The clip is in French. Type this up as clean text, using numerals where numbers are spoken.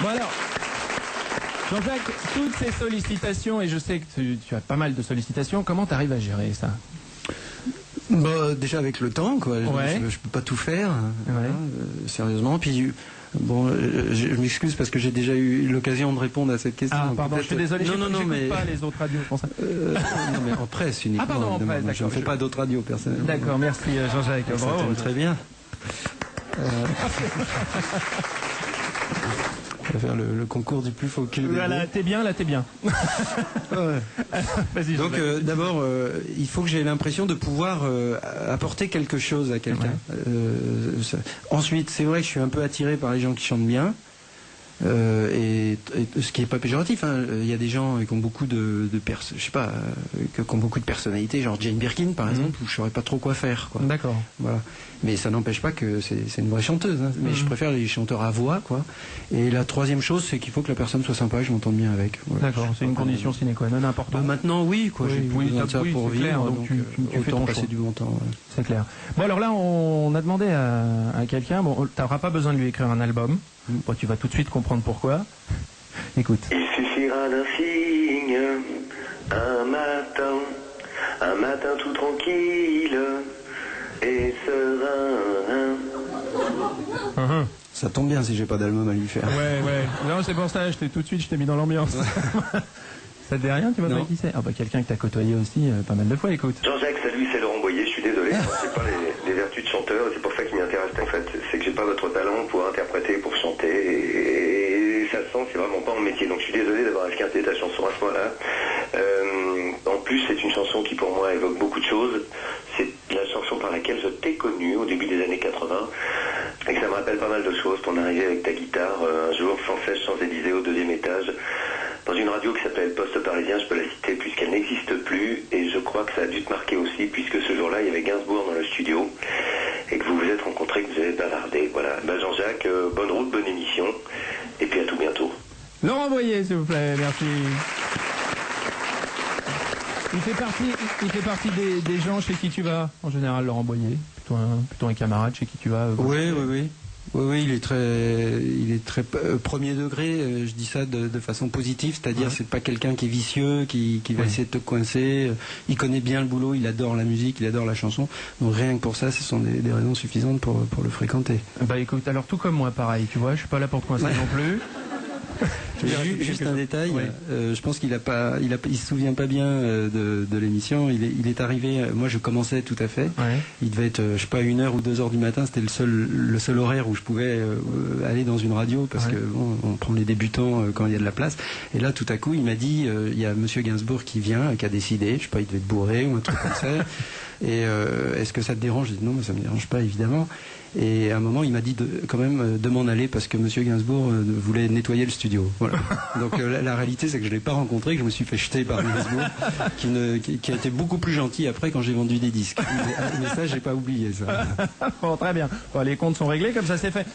Bon alors, Jean-Jacques, toutes ces sollicitations, et je sais que tu as pas mal de sollicitations, comment tu arrives à gérer ça? Bah, déjà avec le temps, quoi. Ouais. Je peux pas tout faire, Ouais. sérieusement. Puis bon, je m'excuse parce que j'ai déjà eu l'occasion de répondre à cette question. Ah, donc pardon, je suis désolé, j'écoute mais pas les autres radios, pour ça. non, mais en presse uniquement. Ah, pardon, en presse, Moi, je ne d'accord. fais pas d'autres radios personnellement. D'accord, merci Jean-Jacques. Ça Bravo. tombe très bien. On va faire le concours du plus faux cul. Voilà, t'es bien, là t'es bien. Ouais. Vas-y. Donc d'abord, il faut que j'ai l'impression de pouvoir apporter quelque chose à quelqu'un. Ensuite, c'est vrai que je suis un peu attiré par les gens qui chantent bien. Et ce qui est pas péjoratif, hein. Il y a des gens qui ont beaucoup qui ont beaucoup de personnalité, genre Jane Birkin par exemple, où je saurais pas trop quoi faire, quoi. D'accord. Voilà. Mais ça n'empêche pas que c'est une vraie chanteuse, hein. Mais je préfère les chanteurs à voix, quoi. Et la troisième chose, c'est qu'il faut que la personne soit sympa et que je m'entende bien avec. Voilà. D'accord, c'est une condition sine qua non importante. Maintenant, oui, quoi. J'ai plus besoin de ça pour c'est vivre, clair, donc tu fais autant ton passer choix. du bon temps. Ouais. C'est clair. Bon alors là, on a demandé à quelqu'un, bon, t'auras pas besoin de lui écrire un album. Bon, tu vas tout de suite comprendre pourquoi. Écoute. Il suffira d'un signe, un matin tout tranquille et serein. Ça tombe bien si j'ai pas d'album à lui faire. Ouais. Non, c'est pour ça, tout de suite, je t'ai mis dans l'ambiance. Ça te dit rien, tu vois pas qui c'est? Ah bah quelqu'un que t'as côtoyé aussi pas mal de fois, écoute. Jean-Jacques, salut, c'est Laurent Boyer, je suis désolé, c'est pas les vertus de chanteur, c'est pour ça qui m'intéresse en fait, c'est que j'ai pas votre talent pour interpréter, pour chanter, et ça se sent, c'est vraiment pas mon métier, donc je suis désolé d'avoir esquinté ta chanson à ce moment-là. En plus, c'est une chanson qui pour moi évoque beaucoup de choses, c'est la chanson par laquelle je t'ai connu au début des années 80, et que ça me rappelle pas mal de choses, ton arrivée avec ta guitare, un jour sans cesse Champs-Élysées au 2e étage, dans une radio qui s'appelle Poste Parisien, je peux la citer puisqu'elle n'existe plus, et je crois que ça a dû te marquer aussi, puisque ce jour-là, il y avait Gainsbourg dans le studio, et que vous vous êtes rencontrés, que vous avez bavardé. Voilà. Ben Jean-Jacques, bonne route, bonne émission, et puis à tout bientôt. Laurent Boyer, s'il vous plaît, merci. Il fait partie des gens chez qui tu vas, en général, Laurent Boyer, plutôt un camarade chez qui tu vas. Oui, il est très premier degré. Je dis ça de façon positive, c'est-à-dire c'est pas quelqu'un qui est vicieux, qui va essayer de te coincer. Il connaît bien le boulot, il adore la musique, il adore la chanson. Donc rien que pour ça, ce sont des raisons suffisantes pour le fréquenter. Bah écoute, alors tout comme moi, pareil, tu vois, je suis pas là pour te coincer non plus. Juste un détail, je pense qu'il se souvient pas bien de l'émission. Il est arrivé, moi je commençais tout à fait. Il devait être, je sais pas, 1h ou 2h du matin. C'était le seul horaire où je pouvais aller dans une radio parce que bon, on prend les débutants quand il y a de la place. Et là, tout à coup, il m'a dit, il y a Monsieur Gainsbourg qui vient, qui a décidé, je sais pas, il devait être bourré ou un truc comme ça. Et est-ce que ça te dérange? J'ai dit non, mais ça me dérange pas évidemment. Et à un moment, il m'a dit quand même de m'en aller parce que Monsieur Gainsbourg voulait nettoyer le studio. Voilà. Donc la réalité, c'est que je l'ai pas rencontré, que je me suis fait jeter par Gainsbourg, qui a été beaucoup plus gentil après quand j'ai vendu des disques. Mais ça, j'ai pas oublié ça. Bon, très bien. Bon, les comptes sont réglés, comme ça c'est fait.